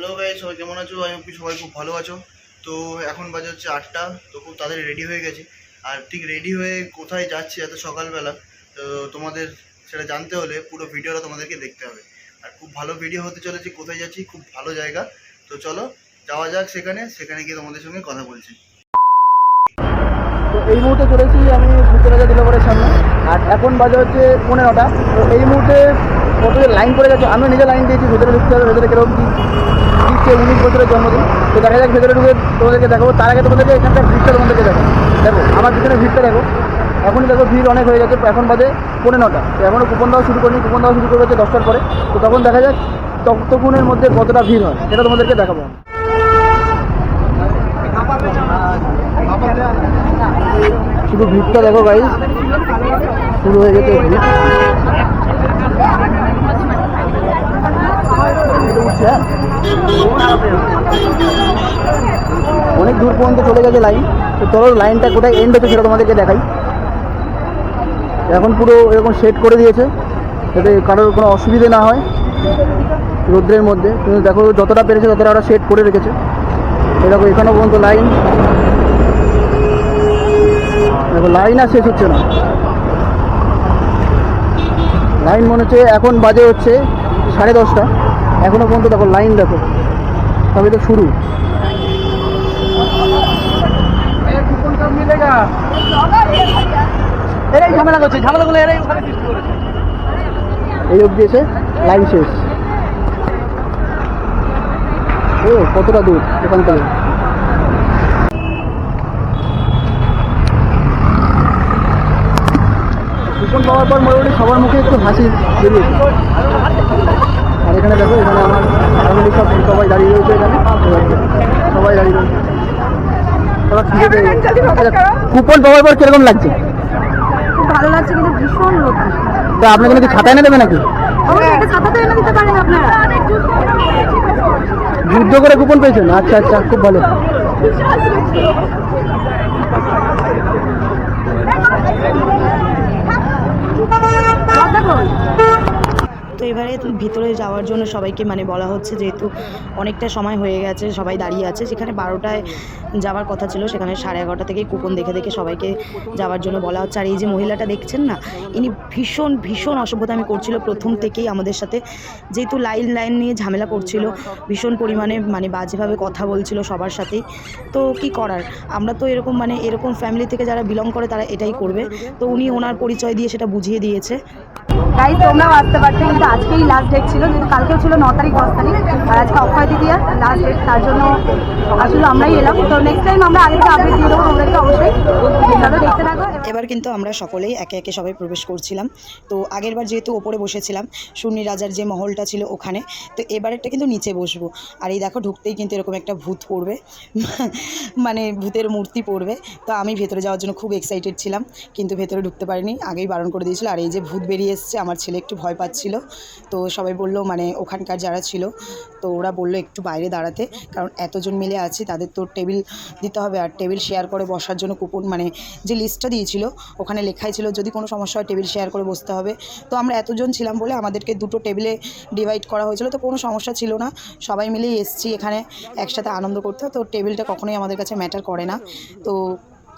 Hello guys, সবাই কেমন আছো? আমি হোপ সবাই খুব ভালো আছো। তো এখন বাজে হচ্ছে 8টা। তো খুব তাড়াতাড়ি রেডি হয়ে গেছি। আর ঠিক রেডি হয়ে কোথায় যাচ্ছি এত সকালবেলা, তো তোমাদের সেটা জানতে হলে পুরো ভিডিওটা তোমাদেরকে দেখতে হবে। আর খুব ভালো ভিডিও হতে চলেছে। কোথায় যাচ্ছি, খুব ভালো জায়গা। তো চলো যাওয়া যাক সেখানে। সেখানে গিয়ে তোমাদের সঙ্গে কথা বলছি। তো এই মুহূর্তে চলেছি আমি ভূতরাজা দিলবরের সামনে। আর এখন বাজে হচ্ছে 15টা। তো এই মুহূর্তে কত লাইন পড়ে গেছে, আমি নিজে লাইন দিয়েছি। ভেতরে ঢুকতে হবে, ভেতরে কিরকম কি দিচ্ছে। 19 বছরের জন্মদিন। তো দেখা যাক, ভেতরে ঢুকে তোমাদেরকে দেখাবো। তার আগে তোমাদেরকে এখানকার ভিড়টা তোমাদেরকে দেখো। আমার পিছনে ভিড়টা দেখো। এখনই দেখো ভিড় অনেক হয়ে গেছে। এখন বাজে 15টা। তো এখনও কুপন দেওয়া শুরু করিনি। কুপন দেওয়া শুরু করবে হচ্ছে 10টার পরে। তো তখন দেখা যাক ততক্ষণের মধ্যে কতটা ভিড় হয়, সেটা তোমাদেরকে দেখাবো। শুধু ভিড়টা দেখো গাইস, শুরু হয়ে গেছে ভিড়। অনেক দূর পর্যন্ত চলে গেছে লাইন। তো চলো লাইনটা কোথায় এন্ড হচ্ছে সেটা তোমাদেরকে দেখাই। এখন পুরো এরকম সেট করে দিয়েছে যাতে কারোর কোনো অসুবিধে না হয় রোদ্রের মধ্যে। তুমি দেখো যতটা পেরেছে ততটা ওরা সেট করে রেখেছে। এরকম এখানেও পর্যন্ত লাইন, দেখো লাইন আর শেষ হচ্ছে না। লাইন মনে হচ্ছে এখন বাজে হচ্ছে 10:30। এখনো পর্যন্ত দেখো লাইন, দেখো তবে তো শুরু। এরাই ঝামেলা করছে, ঝামেলাগুলো এরাই ওখানে সৃষ্টি করেছে। এই অবধি এসে লাইন শেষ। ও কতটা দূর এখান থেকে। কুপন পাওয়ার পর মোটামুটি সবার মুখে একটু হাসি বেরিয়েছে। আর এখানে দেখো, এখানে আমার ফ্যামিলি সবাই দাঁড়িয়ে রয়েছে। এখানে সবাই দাঁড়িয়ে রয়েছে। কুপন পাওয়ার পর কিরকম লাগছে? ভালো লাগছে, কিন্তু ভীষণ লোক। তো আপনাকে নাকি ছাতা এনে দেবে নাকি? ছাতা তো এনে দিতে পারেন আপনারা। যুদ্ধ করে কুপন পেয়েছেন? আচ্ছা আচ্ছা, খুব ভালো। তো এবারে ভিতরে যাওয়ার জন্য সবাইকে বলা হচ্ছে, যেহেতু অনেকটা সময় হয়ে গেছে, সবাই দাঁড়িয়ে আছে। সেখানে 12টায় যাওয়ার কথা ছিল, সেখানে 11:30 থেকেই কুপন দেখে দেখে সবাইকে যাওয়ার জন্য বলা হচ্ছে। আর এই যে মহিলাটা দেখছেন না, ইনি ভীষণ ভীষণ অসভ্যতামি করছিল প্রথম থেকেই আমাদের সাথে। যেহেতু লাইন নিয়ে ঝামেলা করছিল, ভীষণ পরিমাণে বাজেভাবে কথা বলছিল সবার সাথেই। তো কি করার, আমরা তো এরকম এরকম ফ্যামিলি থেকে যারা বিলং করে তারা এটাই করবে। তো উনি ওনার পরিচয় দিয়ে সেটা বুঝিয়ে দিয়েছে। গাইজ তোমরাও আসতে পারছো, কিন্তু আজকেই লাস্ট ডেট ছিল। কিন্তু কালকেও ছিল 9 তারিখ 10 তারিখ, আর আজকে অক্ষয় তৃতীয়া লাস্ট ডেট। তার জন্য আসলে আমরাই এলাম। তো নেক্সট টাইম আমরা আরেকটা আপডেট দিয়ে দেবো তোমাদেরকে অবশ্যই। দেখতে থাকো। এবার কিন্তু আমরা সকলেই একে একে সবাই প্রবেশ করছিলাম। তো আগেরবার যেহেতু ওপরে বসেছিলাম, শূন্যি রাজার যে মহলটা ছিল ওখানে, তো এবারেরটা কিন্তু নিচে বসবো। আর এই দেখো, ঢুকতেই কিন্তু এরকম একটা ভূত পড়বে, ভূতের মূর্তি পড়বে। তো আমি ভেতরে যাওয়ার জন্য খুব এক্সাইটেড ছিলাম, কিন্তু ভেতরে ঢুকতে পারিনি, আগেই বারণ করে দিয়েছিল। আর এই যে ভূত বেরিয়ে এসছে, আমার ছেলে একটু ভয় পাচ্ছিল। তো সবাই বললো, ওখানকার যারা ছিল, তো ওরা বললো একটু বাইরে দাঁড়াতে, কারণ এতজন মিলে আছি, তাদের তো টেবিল দিতে হবে। আর টেবিল শেয়ার করে বসার জন্য কুপন যে লিস্টটা দিয়েছিল ওখানে লেখাই ছিল যদি কোনো সমস্যা হয় টেবিল শেয়ার করে বসতে হবে। তো আমরা এতজন ছিলাম বলে আমাদেরকে দুটো টেবিলে ডিভাইড করা হয়েছিল। তো কোনো সমস্যা ছিল না, সবাই মিলেই এসেছি এখানে একসাথে আনন্দ করতে। তো টেবিলটা কখনোই আমাদের কাছে ম্যাটার করে না। তো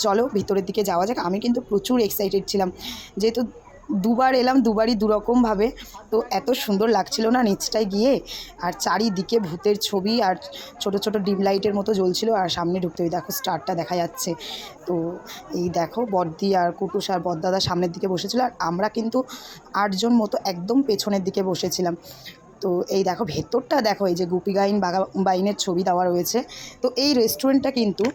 চলো ভিতরের দিকে যাওয়া যাক। আমি কিন্তু প্রচুর এক্সাইটেড ছিলাম, যেহেতু দুবার এলাম, দুবারই দুরকমভাবে। তো এত সুন্দর লাগছিল না নিচটায় গিয়ে। আর চারিদিকে ভূতের ছবি আর ছোট ছোট ডিম লাইটের মতো জ্বলছিল। আর সামনে ঢুকতে দেখো স্টারটা দেখা যাচ্ছে। তো এই দেখো, বড়দি আর কুটুস আর বড়দাদা সামনের দিকে বসেছিল, আর আমরা কিন্তু 8 জন মতো একদম পেছনের দিকে বসেছিলাম। তো এই দেখো ভেতরটা দেখো, এই যে গুপি গাইন বাঘা বাইনের ছবি দেওয়া রয়েছে। তো এই রেস্টুরেন্টটা কিন্তু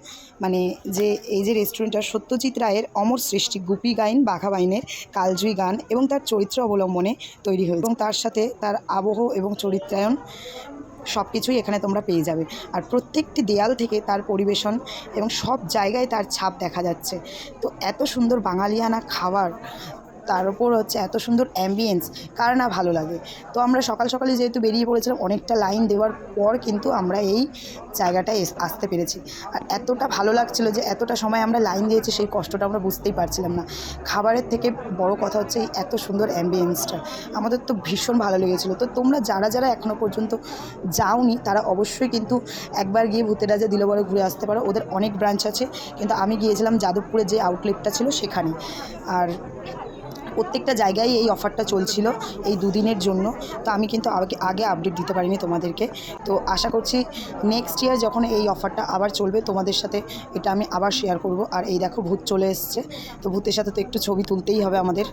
এই যে রেস্টুরেন্টটা সত্যজিৎ রায়ের অমর সৃষ্টি গুপি গাইন বাঘা বাইনের কালজয়ী গান এবং তার চরিত্র অবলম্বনে তৈরি হয়েছে। এবং তার সাথে তার আবহ এবং চরিত্রায়ন সব কিছুই এখানে তোমরা পেয়ে যাবে। আর প্রত্যেকটি দেয়াল থেকে তার পরিবেশন এবং সব জায়গায় তার ছাপ দেখা যাচ্ছে। তো এত সুন্দর বাঙালিয়ানা খাবার, তার উপর হচ্ছে এত সুন্দর অ্যাম্বিয়েন্স, কার না ভালো লাগে। তো আমরা সকাল সকালে যেহেতু বেরিয়ে পড়েছিলাম, অনেকটা লাইন দেওয়ার পর কিন্তু আমরা এই জায়গাটায় আসতে পেরেছি। আর এতটা ভালো লাগছিল যে এতটা সময় আমরা লাইন দিয়েছি, সেই কষ্টটা আমরা বুঝতেই পারছিলাম না। খাবারের থেকে বড় কথা হচ্ছে এই এত সুন্দর অ্যাম্বিয়েন্সটা, আমাদের তো ভীষণ ভালো লেগেছিলো। তো তোমরা যারা যারা এখনও পর্যন্ত যাওনি তারা অবশ্যই কিন্তু একবার গিয়ে ভূতের রাজা দিল বড় ঘুরে আসতে পারো। ওদের অনেক ব্রাঞ্চ আছে, কিন্তু আমি গিয়েছিলাম যাদবপুরে যে আউটলেটটা ছিল সেখানে। আর প্রত্যেকটা জায়গায় এই অফারটা চলছিল এই দুদিনের জন্য। তো আমি কিন্তু আগে আপডেট দিতে পারিনি তোমাদেরকে। তো আশা করছি নেক্সট ইয়ার যখন এই অফারটা আবার চলবে তোমাদের সাথে এটা আমি আবার শেয়ার করব। আর এই দেখো ভূত চলে এসছে, তো ভূতের সাথে তো একটু ছবি তুলতেই হবে আমাদের।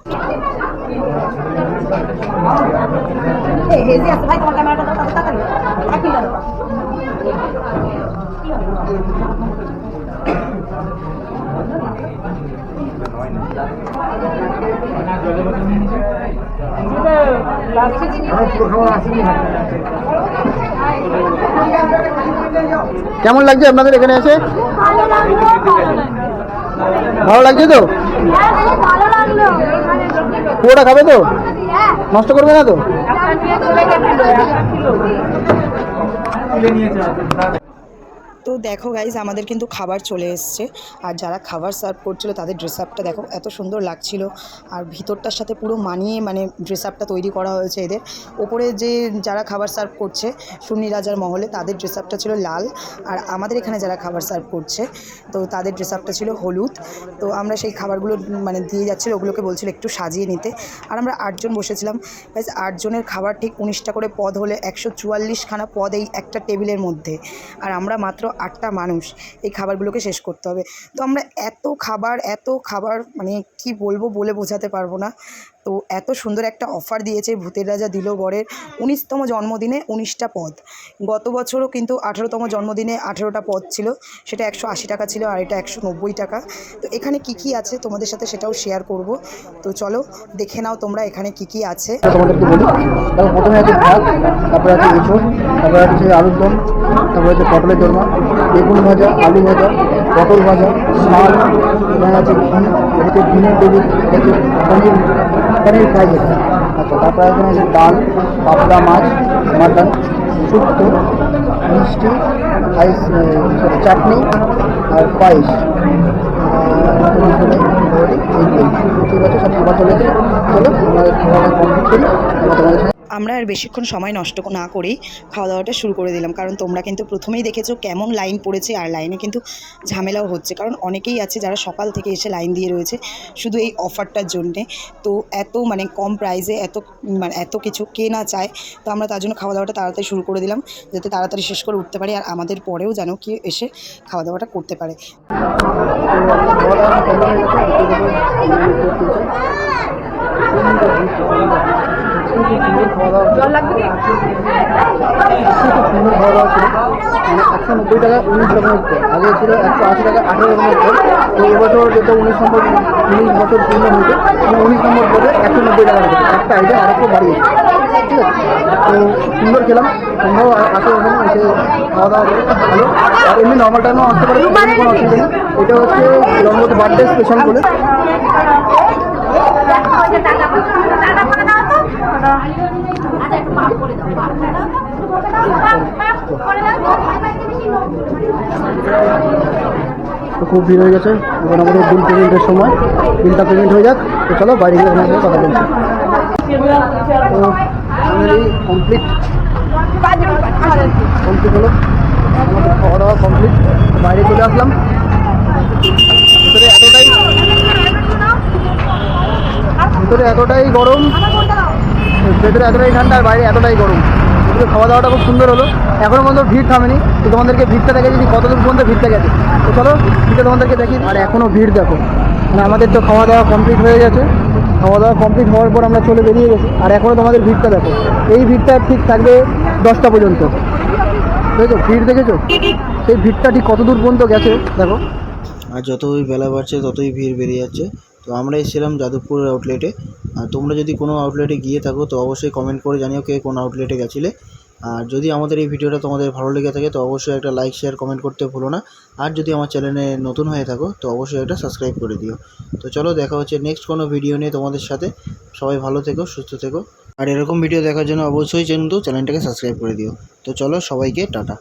কেমন লাগছে আপনাদের এখানে এসে? ভালো লাগছে তো? পুরোটা খাবে তো? নষ্ট করবে না তো? তো দেখো গাইজ, আমাদের কিন্তু খাবার চলে এসছে। আর যারা খাবার সার্ভ করছিল তাদের ড্রেস আপটা দেখো এত সুন্দর লাগছিল। আর ভিতরটার সাথে পুরো মানিয়ে ড্রেস আপটা তৈরি করা হয়েছে এদের। ওপরে যে যারা খাবার সার্ভ করছে সুন্নি রাজার মহলে, তাদের ড্রেস আপটা ছিল লাল। আর আমাদের এখানে যারা খাবার সার্ভ করছে তো তাদের ড্রেস আপটা ছিল হলুদ। তো আমরা সেই খাবারগুলো দিয়ে যাচ্ছিলো, ওগুলোকে বলছিল একটু সাজিয়ে নিতে। আর আমরা 8 জন বসেছিলাম। ব্যাস 8 জনের খাবার ঠিক 19টা করে পদ হলে 144খানা পদ এই একটা টেবিলের মধ্যে। আর আমরা মাত্র 8টা মানুষ, এই খাবারগুলোকে শেষ করতে হবে। তো আমরা এত খাবার কি বলবো, বলে বোঝাতে পারবো না। তো এত সুন্দর একটা অফার দিয়েছে ভূতের রাজা দিল বরের 19তম জন্মদিনে 19টা পদ। গত বছরও কিন্তু 18তম জন্মদিনে 18টা পদ ছিল, সেটা 180 টাকা ছিল, আর এটা 190 টাকা। তো এখানে কি আছে তোমাদের সাথে সেটাও শেয়ার করব। তো চলো দেখে নাও তোমরা এখানে কি আছে। তোমাদেরকে বলি, তারপর প্রথমে আছে ভাত, তারপরে আছে এঁচড়, তারপরে আছে আলুর দম, তারপরে আছে পটলের দোরমা, বেগুন ভাজা, আলু ভাজা, পটল ভাজা, শাল, এখানে আছে ঘি, এটাতে ডিমের টেবিল, এটাতে পনির ফ্রাই যেটা। আচ্ছা, তারপরে এখানে আছে ডাল, পাবদা মাছ, মাটন, শুক্তো, মিষ্টি, চাটনি আর পায়েস। ঠিক আছে, সব খাবার চলেছে। চলো আমরা খাওয়া কমপ্লিট করি, তোমাদের সাথে। আমরা আর বেশিক্ষণ সময় নষ্ট না করেই খাওয়া দাওয়াটা শুরু করে দিলাম, কারণ তোমরা কিন্তু প্রথমেই দেখেছো কেমন লাইন পড়েছে। আর লাইনে কিন্তু ঝামেলাও হচ্ছে, কারণ অনেকেই আছে যারা সকাল থেকে এসে লাইন দিয়ে রয়েছে শুধু এই অফারটার জন্যে। তো এত কম প্রাইসে এত কিছু কে না চায়। তো আমরা তার জন্য খাওয়া দাওয়াটা তাড়াতাড়ি শুরু করে দিলাম, যাতে তাড়াতাড়ি শেষ করে উঠতে পারি আর আমাদের পরেও যেন কেউ এসে খাওয়া দাওয়াটা করতে পারে। খাওয়া দাওয়া সুন্দর খাওয়া দাওয়া ছিল। 190 টাকা 19 রকমের পর, আগে ছিল 180 টাকা 18 রকমের পর। তো এবছর যেটা 19 বছর পূর্ণ হয়েছে, 19 নম্বর পরে 190 টাকা রেখেছে। একটা আইডিয়া আর একটু বাড়িয়েছে, ঠিক আছে। তো সুন্দর খেলাম, তোমরাও আসো ওখানে এসে খাওয়া দাওয়া করে ভালো। আর এমনি নর্মাল টাইমেও আসতে পারে, কোনো অসুবিধা নেই। এটা হচ্ছে জন্মদিন বার্থডে স্পেশাল বলে। তো খুব ভিড় হয়ে গেছে এখন, আমাদের বিল পেমেন্টের সময়। বিলটা পেমেন্ট হয়ে যাক, তো চলো বাইরে গিয়ে আপনার সাথে কথা বলছি। তো ফাইনালি কমপ্লিট হলো, আমাদের খাওয়া দাওয়া কমপ্লিট। বাইরে চলে আসলাম। ভিতরে এতটাই গরম, ভেতরে এতটাই ঠান্ডা, আর বাইরে এতটাই গরম। কিন্তু খাওয়া দাওয়াটা খুব সুন্দর হলো। এখনও পর্যন্ত ভিড় থামেনি। তো তোমাদেরকে ভিড়টা দেখে যদি কতদূর পর্যন্ত ভিড়টা গেছে, তো চলো ভিড়টা তোমাদেরকে দেখি। আর এখনও ভিড় দেখো, আমাদের তো খাওয়া দাওয়া কমপ্লিট হয়ে গেছে। খাওয়া দাওয়া কমপ্লিট হওয়ার পর আমরা চলে বেরিয়ে গেছি। আর এখনও তোমাদের ভিড়টা দেখো, এই ভিড়টা ঠিক থাকবে 10টা পর্যন্ত। দেখেছো ভিড়, দেখেছো সেই ভিড়টা ঠিক কতদূর পর্যন্ত গেছে দেখো। আর যতই বেলা বাড়ছে ততই ভিড় বেড়ে যাচ্ছে। তো আমরা এসেছিলাম যাদবপুর আউটলেটে। আর তোমরা যদি কোনো আউটলেটে গিয়ে থাকো তো অবশ্যই কমেন্ট করে জানিও কে কোন আউটলেটে গেছিলে। আর যদি আমাদের এই ভিডিওটা তোমাদের ভালো লেগে থাকে তো অবশ্যই একটা লাইক শেয়ার কমেন্ট করতে ভুলো না। আর যদি আমার চ্যানেলে নতুন হয়ে থাকো তো অবশ্যই একটা সাবস্ক্রাইব করে দিও। তো চলো দেখা হচ্ছে নেক্সট কোনো ভিডিও নিয়ে তোমাদের সাথে। সবাই ভালো থেকো, সুস্থ থেকো, আর এরকম ভিডিও দেখার জন্য অবশ্যই কিন্তু চ্যানেলটাকে সাবস্ক্রাইব করে দিও। তো চলো সবাইকে টাটা।